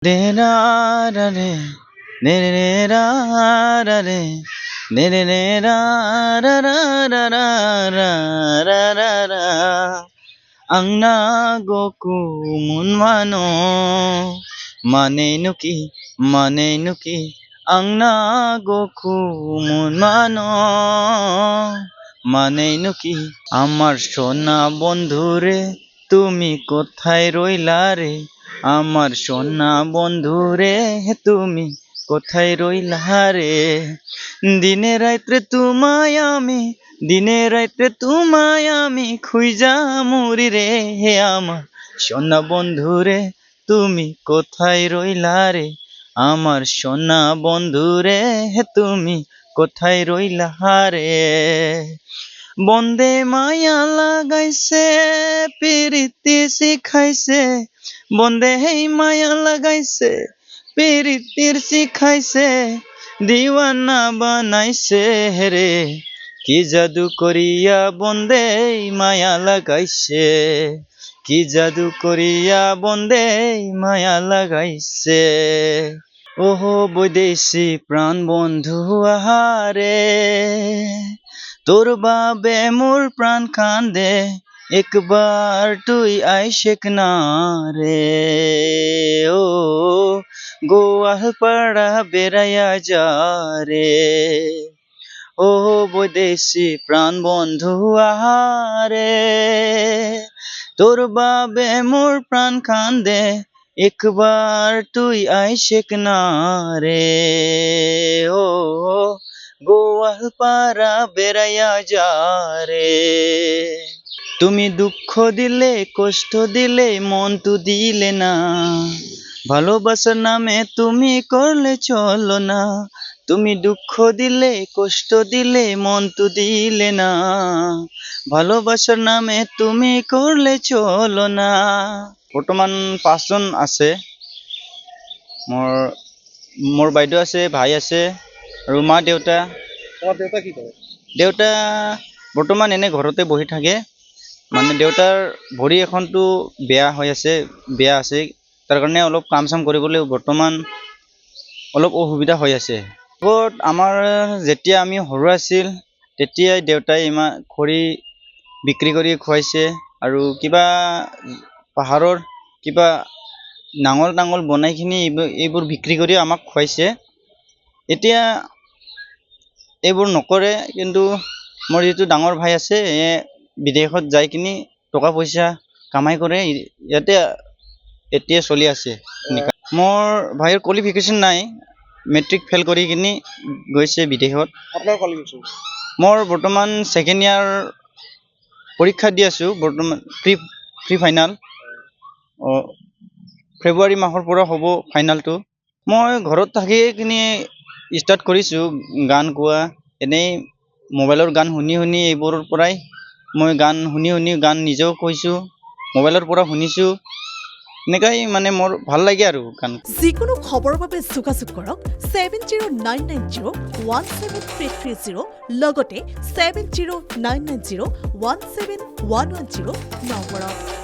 রে রা রা রে রে রে রে রা রা রে রে রে রে রা রা রা রা রা রা রা রা রা Ang nagokumun mano manay nuki ang nagokumun mano manay nuki আমার সোনা বন্ধুরে তুমি কোথায় রইলা রে আমার সোনা বন্ধুরে তুমি কোথায় রইলা রে দিনে রাত্রে তোমায় আমি খুঁজা মরি রে হে আমার সোনা বন্ধুরে তুমি কোথায় রইলা রে আমার সোনা বন্ধুরে তুমি কোথায় রইলা রে বন্দে মায়া লাগাইছে পিরিতি শিখাইছে বন্দে মায়া লাগাইছে পিরিতির শিখাইছে দিওয়ানা বানাইছে রে কি জাদু করিয়া বন্দে মায়া লাগাইছে কি জাদু করিয়া বন্দে মায়া লাগাইছে ওহো বৈদেশি প্রাণ বন্ধু আহারে তোর বাবে মোর প্রাণ কান্দে একবার তুই আইসেক না রে ও গোয়ালপাড়া বেড়াইয়া যা রে ও বৈদেশি প্রাণ বন্ধু আহারে তোর বাবে মোর প্রাণ কান্দে একবার তুই আইসেক না রে ও গোয়ালপাড়া বেড়াইয়া যা রে তুমি দুঃখ দিলে কষ্ট দিলে মন তো দিলে না ভালোবাসার নামে তুমি করলে চলো না তুমি দুঃখ দিলে কষ্ট দিলে মন তো দিলে না ভালোবাসার নামে তুমি করলে চলো না বৰ্তমান 5 জন আছে মোৰ বাইদেউ আছে ভাই আছে আৰু মা দেউতা তোমাৰ দেউতা কি কৰে? দেউতা বৰ্তমান এনে ঘৰতে বহি থাকে মানে দেউতাৰ ভৰি এখনটো বেয়া আছে তাৰ কাৰণে অলপ কাম চাম কৰিবলৈ বৰ্তমান অলপ অসুবিধা হৈ আছে আমাৰ যেতিয়া আমি সৰু আছিল তেতিয়াই দেউতাই ইমান খৰি বিক্ৰী কৰি খুৱাইছে আৰু কিবা পাহাৰৰ কিবা নাঙল বনাই কিনি এইবোৰ বিক্ৰী কৰি আমাক খুৱাইছে এতিয়া এইবোৰ নকৰে কিন্তু মোৰ যিটো ডাঙৰ ভাই আছে বিদেশত যাই কিনি টকা পইচা কামাই কৰে ইয়াতে এতিয়া চলি আছে মোৰ ভাইৰ কোৱালিফিকেশ্যন নাই মেট্ৰিক ফেল কৰি কিনি গৈছে বিদেশত আপোনাৰ কোৱালিফিকেশ্যন মোৰ বৰ্তমান সেকেন্ড ইয়াৰ পৰীক্ষা দি আছো বৰ্তমান প্ৰি ফাইনাল ফেব্ৰুৱাৰী মাহৰ পৰা হ'ব ফাইনালটো মই ঘৰত থাকি কিনি ষ্টাৰ্ট কৰিছো গান গোৱা এনেই মোবাইলৰ গান শুনি এইবোৰৰ পৰাই মই গান শুনি গান নিজেও কৈছো মোবাইলৰ পৰা শুনিছো এনেকৈ মানে মোৰ ভাল লাগে আৰু গান যিকোনো খবৰৰ বাবে যোগাযোগ কৰক 7099017330 লগতে 7099017110 নম্বৰত